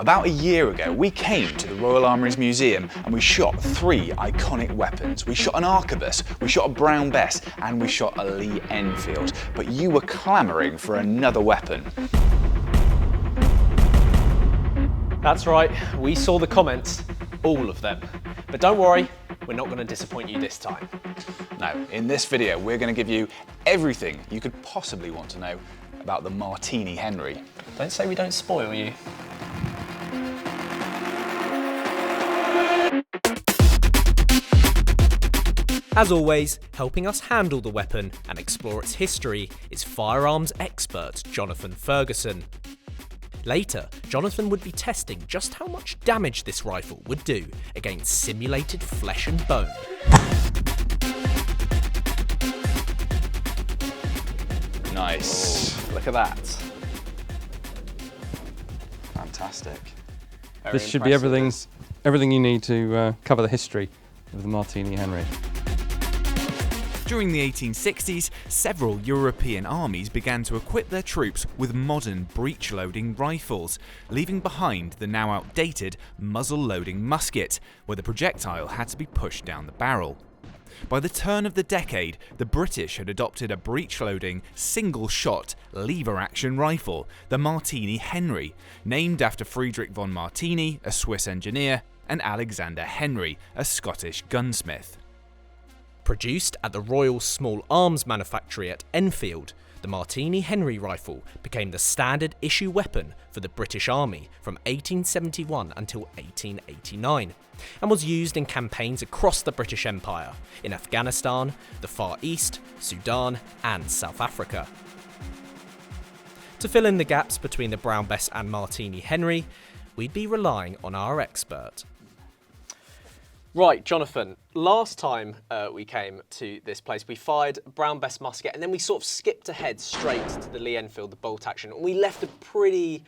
About a year ago, we came to the Royal Armouries Museum and we shot 3 iconic weapons. We shot an arquebus, we shot a Brown Bess, and we shot a Lee-Enfield. But you were clamouring for another weapon. That's right, we saw the comments, all of them. But don't worry, we're not going to disappoint you this time. Now, in this video, we're going to give you everything you could possibly want to know about the Martini-Henry. Don't say we don't spoil you. As always, helping us handle the weapon and explore its history is firearms expert Jonathan Ferguson. Later, Jonathan would be testing just how much damage this rifle would do against simulated flesh and bone. Nice. Oh, look at that. Fantastic. This should be everything you need to cover the history of the Martini-Henry. During the 1860s, several European armies began to equip their troops with modern breech-loading rifles, leaving behind the now outdated muzzle-loading musket, where the projectile had to be pushed down the barrel. By the turn of the decade, the British had adopted a breech-loading, single-shot, lever-action rifle, the Martini-Henry, named after Friedrich von Martini, a Swiss engineer, and Alexander Henry, a Scottish gunsmith. Produced at the Royal Small Arms Manufactory at Enfield, the Martini-Henry Rifle became the standard issue weapon for the British Army from 1871 until 1889, and was used in campaigns across the British Empire, in Afghanistan, the Far East, Sudan and South Africa. To fill in the gaps between the Brown Bess and Martini-Henry, we'd be relying on our expert. Right, Jonathan, last time we came to this place, we fired Brown Bess musket and then we sort of skipped ahead straight to the Lee-Enfield, the bolt action, and we left a pretty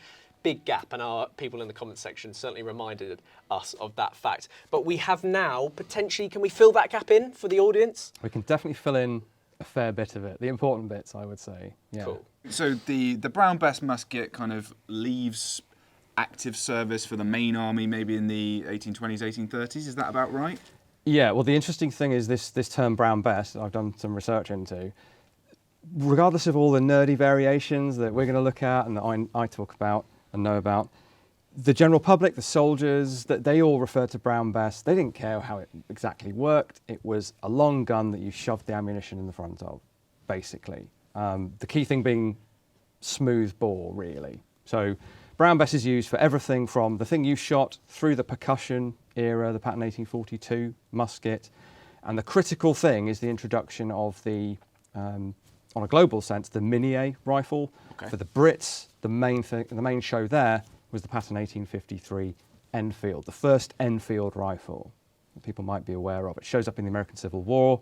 big gap, and our people in the comments section certainly reminded us of that fact. But we have now, potentially, can we fill that gap in for the audience? We can definitely fill in a fair bit of it, the important bits, I would say. Yeah. Cool. So the Brown Bess musket kind of leaves active service for the main army maybe in the 1820s, 1830s, is that about right? Yeah, well the interesting thing is this term Brown Bess, I've done some research into, regardless of all the nerdy variations that we're going to look at and that I talk about and know about, the general public, the soldiers, that they all refer to Brown Bess. They didn't care how it exactly worked. It was a long gun that you shoved the ammunition in the front of, basically. The key thing being smooth bore, really. So Brown Bess is used for everything from the thing you shot through the percussion era, the pattern 1842 musket, and the critical thing is the introduction of the, on a global sense, the Minié rifle. Okay. For the Brits, the main show there was the pattern 1853 Enfield, the first Enfield rifle that people might be aware of. It shows up in the American Civil War.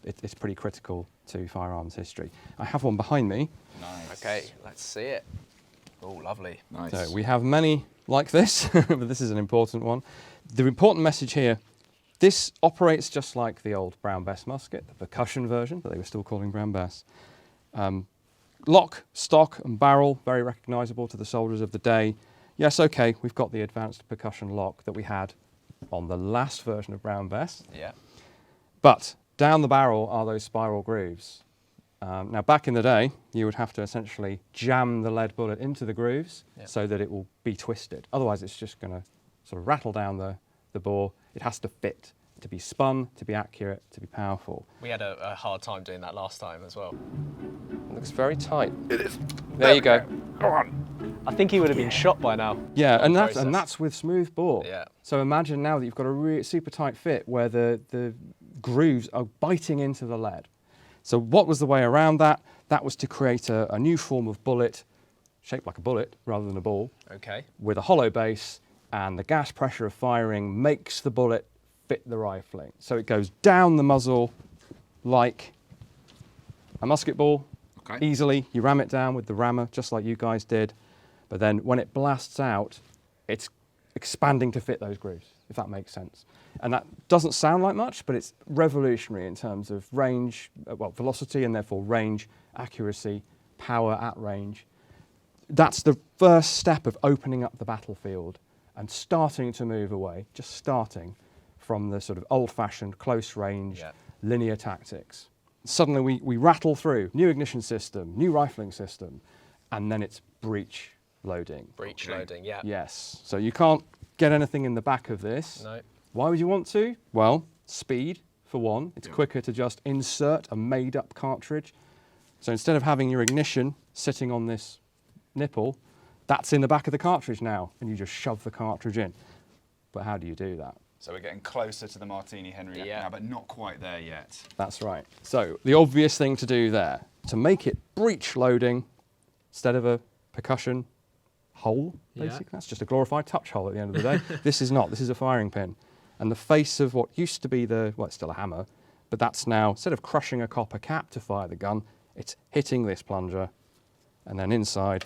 It's pretty critical to firearms history. I have one behind me. Nice. Okay, let's see it. Oh, lovely. Nice. So we have many like this, but this is an important one. The important message here, this operates just like the old Brown Bess musket, the percussion version, but they were still calling Brown Bess. Lock, stock and barrel, very recognisable to the soldiers of the day. Yes, okay, we've got the advanced percussion lock that we had on the last version of Brown Bess. Yeah. But down the barrel are those spiral grooves. Now, back in the day, you would have to essentially jam the lead bullet into the grooves so that it will be twisted. Otherwise, it's just going to sort of rattle down the bore. It has to fit, to be spun, to be accurate, to be powerful. We had a hard time doing that last time as well. It looks very tight. It is. There you go. Go on. I think he would have been shot by now. Yeah, and that's with smooth bore. Yeah. So imagine now that you've got a really super tight fit where the grooves are biting into the lead. So what was the way around that? That was to create a new form of bullet, shaped like a bullet rather than a ball, okay, with a hollow base, and the gas pressure of firing makes the bullet fit the rifling. So it goes down the muzzle like a musket ball, easily. You ram it down with the rammer, just like you guys did. But then when it blasts out, it's expanding to fit those grooves, if that makes sense. And that doesn't sound like much, but it's revolutionary in terms of range, well, velocity and therefore range, accuracy, power at range. That's the first step of opening up the battlefield and starting to move away, just starting from the sort of old-fashioned, close-range, linear tactics. Suddenly we rattle through new ignition system, new rifling system, and then it's breech loading. Breech loading, yeah. Yes. So you can't get anything in the back of this. No. Why would you want to? Well, speed, for one. It's quicker to just insert a made-up cartridge. So instead of having your ignition sitting on this nipple, that's in the back of the cartridge now, and you just shove the cartridge in. But how do you do that? So we're getting closer to the Martini-Henry now, but not quite there yet. That's right. So the obvious thing to do there, to make it breech loading, instead of a percussion hole, basically. That's just a glorified touch hole at the end of the day. This is not, this is a firing pin. And the face of what used to be well, it's still a hammer, but that's now, instead of crushing a copper cap to fire the gun, it's hitting this plunger, and then inside,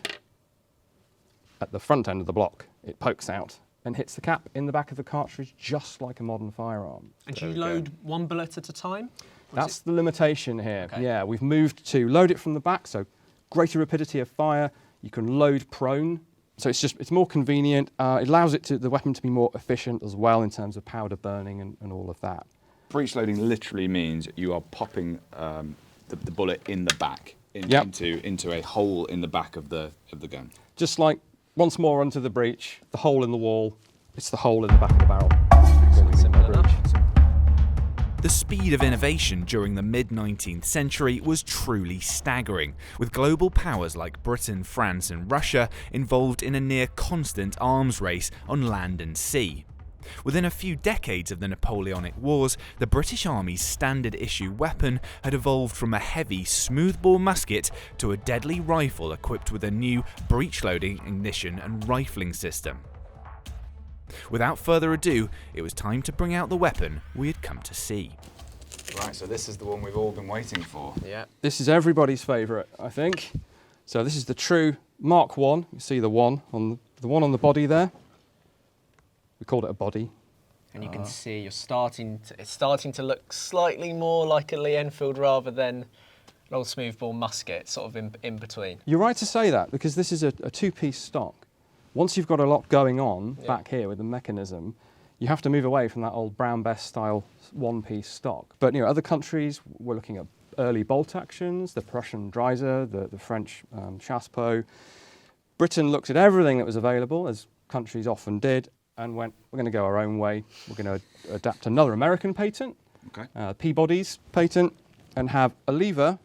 at the front end of the block, it pokes out and hits the cap in the back of the cartridge, just like a modern firearm. And do you load one bullet at a time? That's the limitation here. Okay. Yeah, we've moved to load it from the back, so greater rapidity of fire. You can load prone, so it's more convenient. It allows the weapon to be more efficient as well in terms of powder burning and all of that. Breech loading literally means you are popping the bullet in the back into a hole in the back of the gun. Just like once more onto the breech, the hole in the wall. It's the hole in the back of the barrel. Simple enough. The speed of innovation during the mid-19th century was truly staggering, with global powers like Britain, France and Russia involved in a near constant arms race on land and sea. Within a few decades of the Napoleonic Wars, the British Army's standard issue weapon had evolved from a heavy smoothbore musket to a deadly rifle equipped with a new breech-loading ignition and rifling system. Without further ado, it was time to bring out the weapon we had come to see. Right, so this is the one we've all been waiting for. Yeah. This is everybody's favourite, I think. So this is the true Mark I. You see the one on the body there. We called it a body. And you can see it's starting to look slightly more like a Lee-Enfield rather than an old smoothbore musket, sort of in between. You're right to say that, because this is a two-piece stock. Once you've got a lot going on back here with the mechanism, you have to move away from that old Brown Bess style one-piece stock. But other countries, we're looking at early bolt actions, the Prussian Dreiser, the French chassepot. Britain looked at everything that was available, as countries often did, and went, we're going to go our own way. We're going to adapt another American patent, Peabody's patent, and have a lever.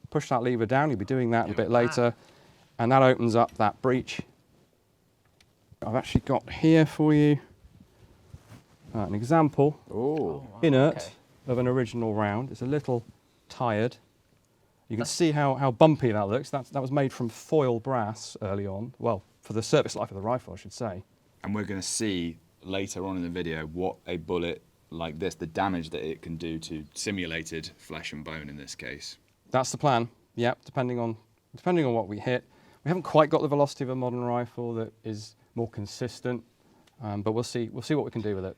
Push that lever down. You'll be doing that a bit later. And that opens up that breech. I've actually got here for you an example, inert, of an original round. It's a little tired. You can see how bumpy that looks. That was made from foil brass early on. Well, for the service life of the rifle, I should say. And we're going to see later on in the video what a bullet like this, the damage that it can do to simulated flesh and bone in this case. That's the plan. Yep, depending on what we hit. We haven't quite got the velocity of a modern rifle that is more consistent, but we'll see what we can do with it.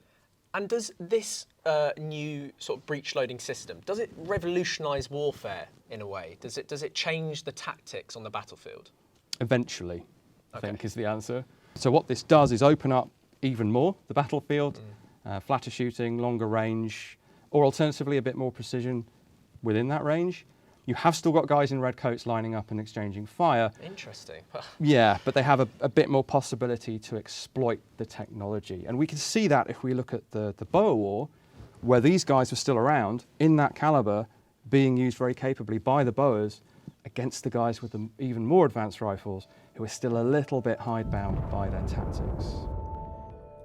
And does this new sort of breech loading system, does it revolutionise warfare in a way? Does it change the tactics on the battlefield? Eventually, I think is the answer. So what this does is open up even more the battlefield, flatter shooting, longer range, or alternatively a bit more precision within that range. You have still got guys in red coats lining up and exchanging fire. Interesting. Yeah, but they have a bit more possibility to exploit the technology. And we can see that if we look at the Boer War, where these guys were still around, in that caliber, being used very capably by the Boers against the guys with the even more advanced rifles, who are still a little bit hidebound by their tactics.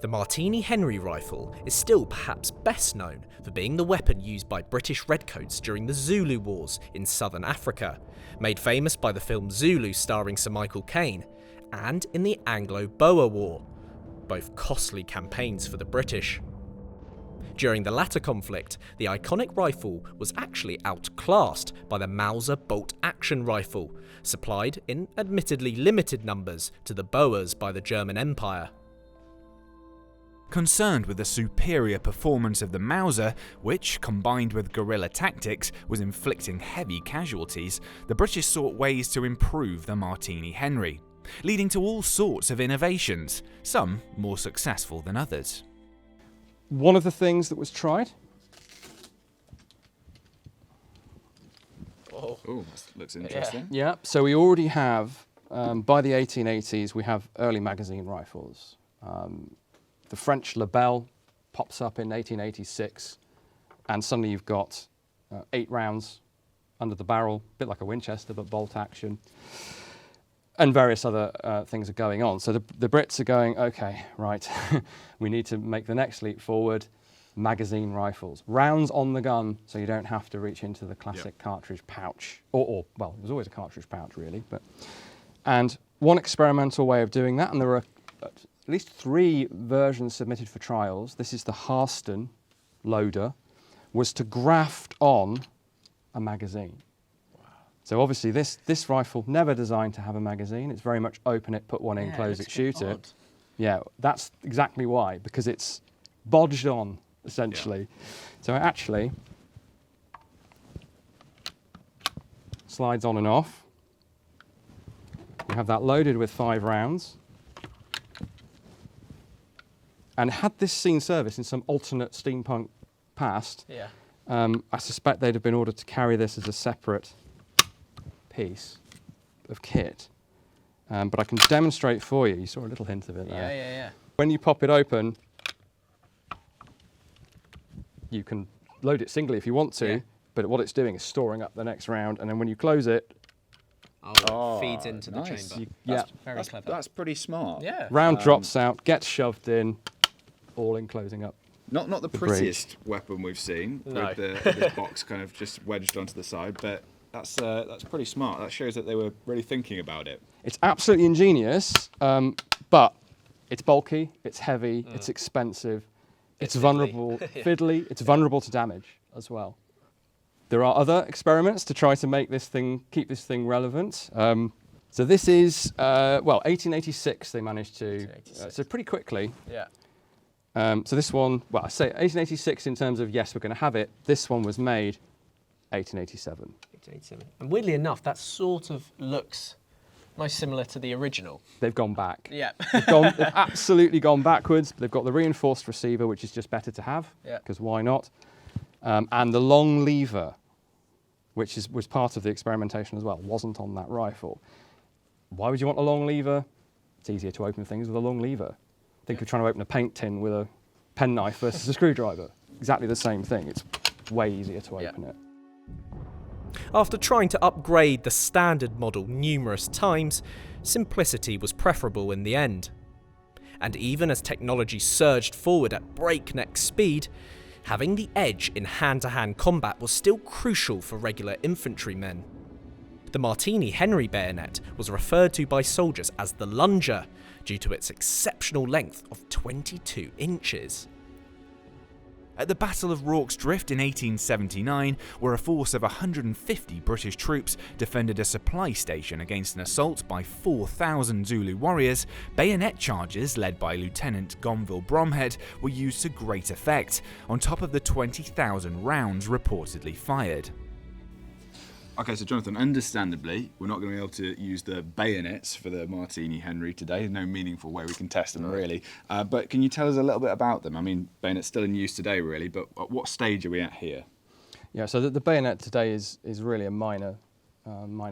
The Martini-Henry Rifle is still perhaps best known for being the weapon used by British redcoats during the Zulu Wars in southern Africa, made famous by the film Zulu starring Sir Michael Caine, and in the Anglo-Boer War, both costly campaigns for the British. During the latter conflict, the iconic rifle was actually outclassed by the Mauser bolt-action rifle, supplied in admittedly limited numbers to the Boers by the German Empire. Concerned with the superior performance of the Mauser, which, combined with guerrilla tactics, was inflicting heavy casualties, the British sought ways to improve the Martini-Henry, leading to all sorts of innovations, some more successful than others. One of the things that was tried. Oh, that looks interesting. Yeah, so we already have, by the 1880s, we have early magazine rifles. The French Lebel pops up in 1886, and suddenly you've got 8 rounds under the barrel, a bit like a Winchester, but bolt action. And various other things are going on. So the Brits are going, okay, right, we need to make the next leap forward. Magazine rifles, rounds on the gun, so you don't have to reach into the classic cartridge pouch, or well, it was always a cartridge pouch really. And one experimental way of doing that, and there are at least 3 versions submitted for trials. This is the Harston loader, was to graft on a magazine. So obviously this rifle never designed to have a magazine. It's very much open it, put one in, close it, shoot it. Yeah, that's exactly why, because it's bodged on, essentially. Yeah. So it actually slides on and off. You have that loaded with 5 rounds. And had this seen service in some alternate steampunk past, I suspect they'd have been ordered to carry this as a separate piece of kit. But I can demonstrate for you. You saw a little hint of it there. Yeah. When you pop it open, you can load it singly if you want to, but what it's doing is storing up the next round, and then when you close it, it feeds into the chamber. Very clever. That's pretty smart. Yeah. Round drops out, gets shoved in, all in closing up. Not the prettiest weapon we've seen, with this box kind of just wedged onto the side, but that's pretty smart. That shows that they were really thinking about it. It's absolutely ingenious, but it's bulky, it's heavy, it's expensive. It's vulnerable, fiddly, it's vulnerable to damage as well. There are other experiments to try to make this thing, keep this thing relevant. So this is, 1886 they managed to, so pretty quickly. Yeah. So this one, well, I say 1886 in terms of, yes, we're going to have it. This one was made 1887. 1887. And weirdly enough, that sort of looks nice, similar to the original. They've gone back. Yeah. They've absolutely gone backwards. They've got the reinforced receiver, which is just better to have, because why not? And the long lever, which was part of the experimentation as well, wasn't on that rifle. Why would you want a long lever? It's easier to open things with a long lever. Think of trying to open a paint tin with a penknife versus a screwdriver. Exactly the same thing. It's way easier to open it. After trying to upgrade the standard model numerous times, simplicity was preferable in the end. And even as technology surged forward at breakneck speed, having the edge in hand-to-hand combat was still crucial for regular infantrymen. The Martini-Henry bayonet was referred to by soldiers as the Lunger, due to its exceptional length of 22 inches. At the Battle of Rorke's Drift in 1879, where a force of 150 British troops defended a supply station against an assault by 4,000 Zulu warriors, bayonet charges led by Lieutenant Gonville Bromhead were used to great effect, on top of the 20,000 rounds reportedly fired. Okay, so Jonathan, understandably, we're not going to be able to use the bayonets for the Martini-Henry today. There's no meaningful way we can test them, really. But can you tell us a little bit about them? I mean, bayonet's still in use today, really, but at what stage are we at here? Yeah, so the bayonet today is really a minor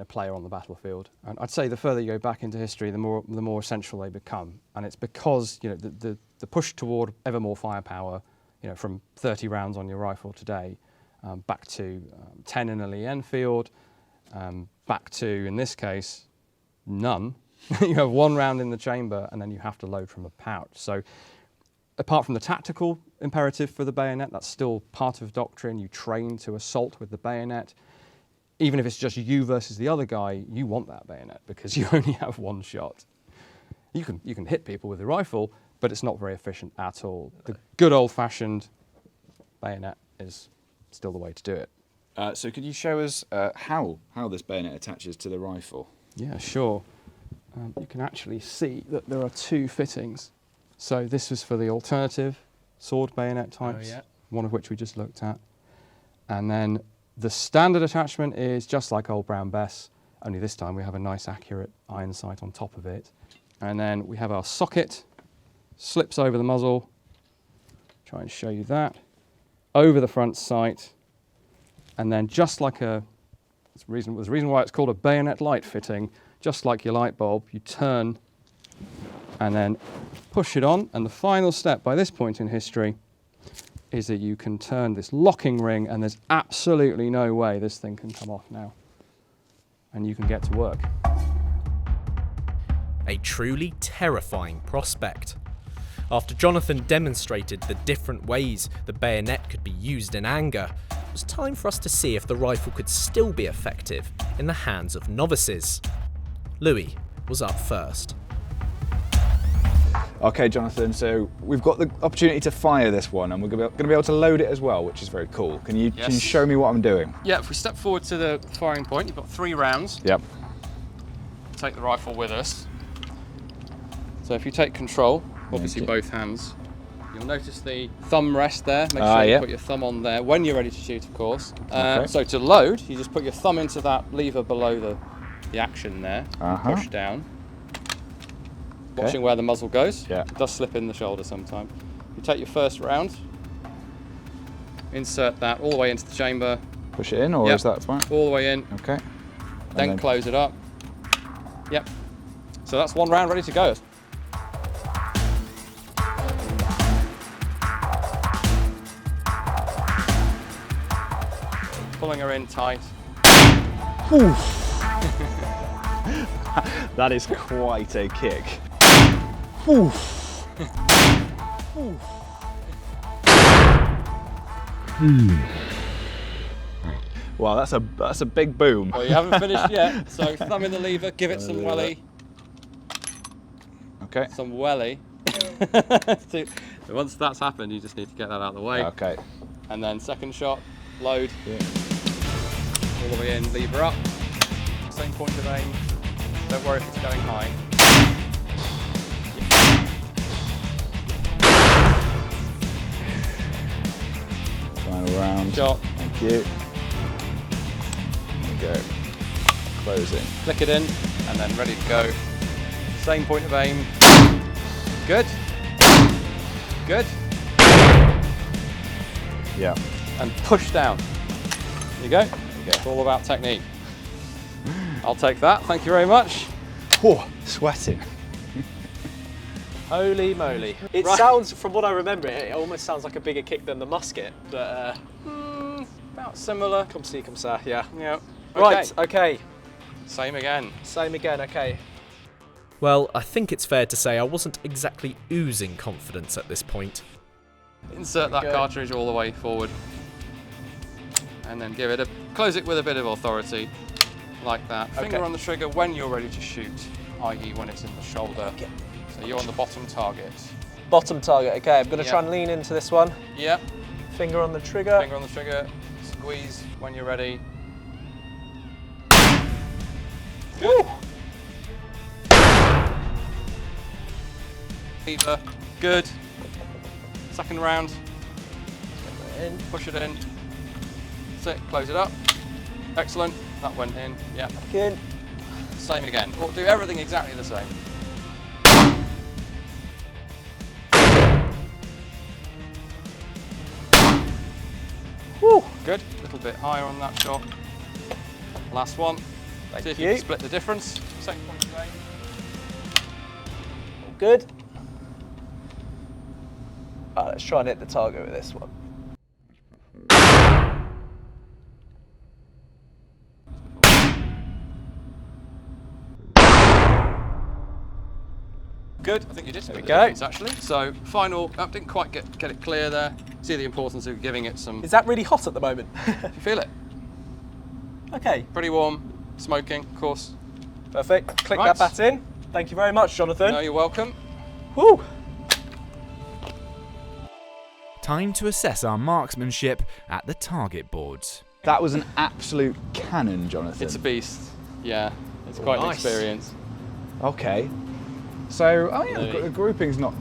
player on the battlefield. And I'd say the further you go back into history, the more essential they become. And it's because the push toward ever more firepower, from 30 rounds on your rifle today, back to 10 in a Lee-Enfield, back to, in this case, none. You have 1 round in the chamber, and then you have to load from a pouch. So apart from the tactical imperative for the bayonet, that's still part of doctrine. You train to assault with the bayonet. Even if it's just you versus the other guy, you want that bayonet because you only have 1 shot. You can hit people with the rifle, but it's not very efficient at all. The good old-fashioned bayonet is still the way to do it. So could you show us how this bayonet attaches to the rifle? Yeah, sure. You can actually see that there are 2 fittings So this was for the alternative sword bayonet types, yeah. one of which we just looked at. And then the standard attachment is just like old Brown Bess, only this time we have a nice accurate iron sight on top of it. And then we have our socket, slips over the muzzle, try and show you that, over the front sight, and then just like there's a reason why it's called a bayonet light fitting, just like your light bulb, you turn and then push it on, and the final step by this point in history is that you can turn this locking ring, and there's absolutely no way this thing can come off now. And you can get to work. A truly terrifying prospect. After Jonathan demonstrated the different ways the bayonet could be used in anger, it was time for us to see if the rifle could still be effective in the hands of novices. Louis was up first. Okay, Jonathan, so we've got the opportunity to fire this one, and we're going to be able to load it as well, which is very cool. Can you show me what I'm doing? Yeah, if we step forward to the firing point, you've got 3 rounds. Yep. Take the rifle with us. So if you take control, obviously both hands, you'll notice the thumb rest there. Make sure you put your thumb on there when you're ready to shoot, of course. Okay. So to load, you just put your thumb into that lever below the action there, push down. Watching where the muzzle goes. Yeah. It does slip in the shoulder sometimes. You take your first round, insert that all the way into the chamber. Push it in, or is that fine? All the way in. Okay. Then close it up. Yep. So that's 1 round ready to go. Pulling her in tight. That is quite a kick. Wow, that's a big boom. Well, you haven't finished yet, so thumb in the lever, give it some welly. Okay. Some welly. Once that's happened, you just need to get that out of the way. Okay. And then second shot, load. Yeah. All the way in, lever up. Same point of aim. Don't worry if it's going high. Final round. Shot. Thank you. There we go. Closing. Flick it in, and then ready to go. Same point of aim. Good. Good. Yeah. And push down. There you go. It's all about technique. I'll take that. Thank you very much. Oh, sweating. Holy moly. It sounds, from what I remember, it almost sounds like a bigger kick than the musket, but About similar. come see, come sa, yeah. Yeah. Right, okay. Same again. Same again, okay. Well, I think it's fair to say I wasn't exactly oozing confidence at this point. Insert that cartridge all the way forward. And then give it close it with a bit of authority, like that. Finger on the trigger when you're ready to shoot, i.e. when it's in the shoulder. Okay. So you're on the bottom target. Bottom target, okay. I'm going to try and lean into this one. Yep. Finger on the trigger. Finger on the trigger, squeeze when you're ready. Good. Lever, good. Second round. In, push it in. That's it, close it up. Excellent, that went in, yeah. Back in. Same again, we'll do everything exactly the same. Woo. Good, a little bit higher on that shot. Last one. See if you can split the difference. Same point of aim. Good. Right, let's try and hit the target with this one. Good, I think you did split the go. difference actually. So final, didn't quite get it clear there. See the importance of giving it some... Is that really hot at the moment? You feel it? Okay. Pretty warm, smoking, of course. Perfect. Click that bat in. Thank you very much, Jonathan. No, you're welcome. Woo! Time to assess our marksmanship at the target boards. That was an absolute cannon, Jonathan. It's a beast. Yeah, it's quite an experience. Okay. So, the grouping's not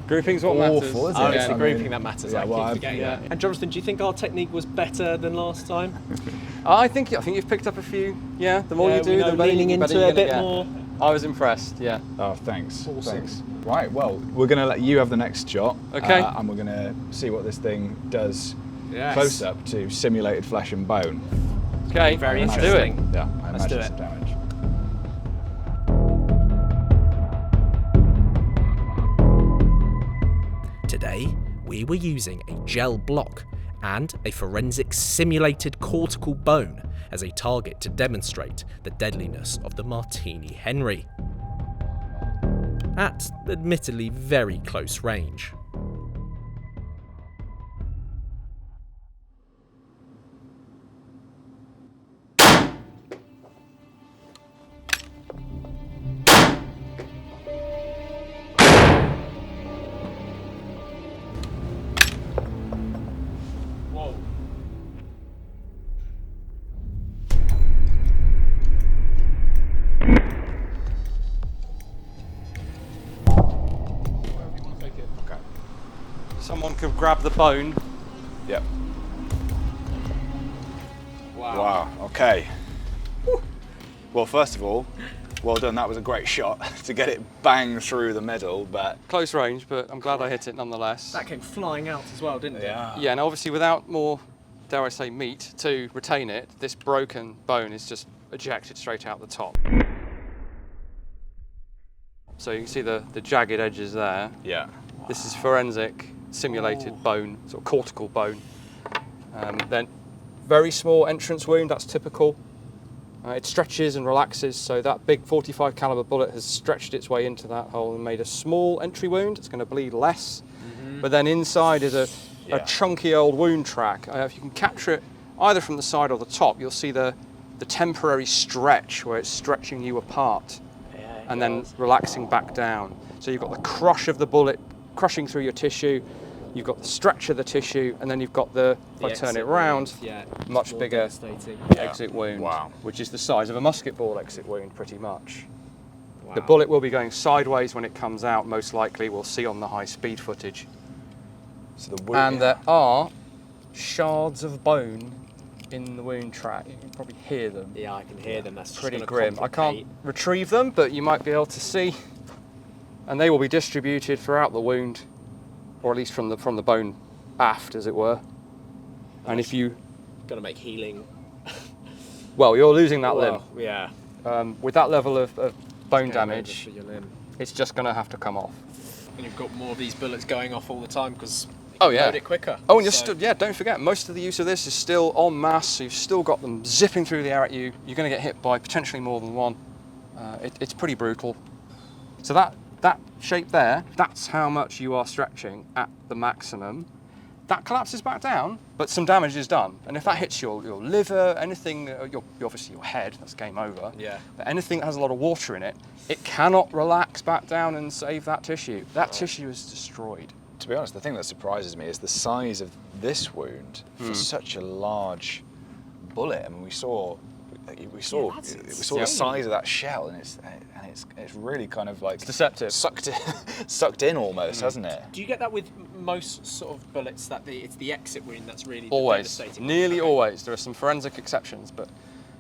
Grouping's what awful, matters. isn't Oh, it? it's the I grouping mean, that matters. yeah, I well, keep I've- forgetting yeah. that. And Jonathan, do you think our technique was better than last time? I think you've picked up a few. Yeah, the more Yeah, you do, we know, the better leaning better into you're it a gonna bit get. more. I was impressed. Yeah. Oh, thanks. Awesome. Thanks. Right, well, we're going to let you have the next shot. Okay. And we're going to see what this thing does Yes. close up to simulated flesh and bone. Okay. Very let's do it. interesting. Yeah, I Let's do imagine it. some damage. Today, we were using a gel block and a forensic simulated cortical bone as a target to demonstrate the deadliness of the Martini-Henry. At admittedly very close range. Someone could grab the bone. Yep. Wow. Wow, okay. Well, first of all, well done. That was a great shot to get it bang through the middle, but Close range, but I'm glad I hit it nonetheless. That came flying out as well, didn't it? Yeah, and obviously without more, dare I say, meat to retain it, this broken bone is just ejected straight out the top. So you can see the jagged edges there. yeah. This is forensic simulated bone, sort of cortical bone. Then very small entrance wound, that's typical. It stretches and relaxes, so that big 45 caliber bullet has stretched its way into that hole and made a small entry wound. It's going to bleed less, but then inside is a chunky old wound track. If you can capture it either from the side or the top, you'll see the temporary stretch where it's stretching you apart and then relaxing back down. So you've got the crush of the bullet crushing through your tissue, you've got the stretch of the tissue, and then you've got the, if I turn it round, much more bigger devastating. exit wound, Wow. which is the size of a musket ball exit wound pretty much. Wow. The bullet will be going sideways when it comes out, most likely. We'll see on the high speed footage. So the wound, And there are shards of bone in the wound track. You can probably hear them. Yeah, I can hear them. That's just Pretty gonna grim. I complicate. can't retrieve them, but you might be able to see. And they will be distributed throughout the wound, or at least from the bone aft, as it were. And if you, Gonna make healing. well, you're losing that limb. Well, yeah. With that level of bone Going over damage, for your limb. it's just going to have to come off. And you've got more of these bullets going off all the time because Oh, yeah. load it quicker. Oh, and you're So- still, yeah, don't forget, most of the use of this is still en masse, so you've still got them zipping through the air at you. You're going to get hit by potentially more than one. It's pretty brutal. So that shape there, that's how much you are stretching at the maximum. That collapses back down, but some damage is done. And if that hits your liver, anything, obviously your head, that's game over. Yeah. But anything that has a lot of water in it, it cannot relax back down and save that tissue. That tissue is destroyed. to be honest, the thing that surprises me is the size of this wound for such a large bullet. I mean, we saw the size of that shell, and it's really kind of like It's deceptive. sucked in almost, hasn't it? Do you get that with most sort of bullets that it's the exit wound that's really Always, devastating? nearly Okay. always. There are some forensic exceptions, but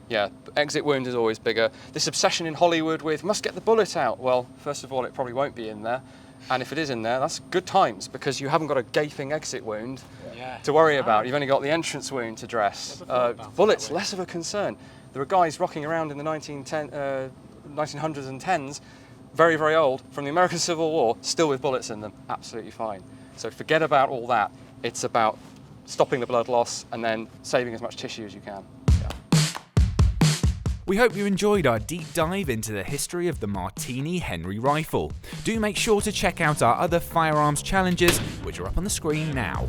yeah, exit wound is always bigger. This obsession in Hollywood with must get the bullet out. Well, first of all, it probably won't be in there, and if it is in there, that's good times because you haven't got a gaping exit wound Yeah. to worry about. You've only got the entrance wound to dress. Never thought about it Bullets, that way. less of a concern. There are guys rocking around in the 1900s and 10s, very, very old, from the American Civil War, still with bullets in them, absolutely fine. So forget about all that. It's about stopping the blood loss and then saving as much tissue as you can. We hope you enjoyed our deep dive into the history of the Martini-Henry Rifle. Do make sure to check out our other firearms challenges, which are up on the screen now.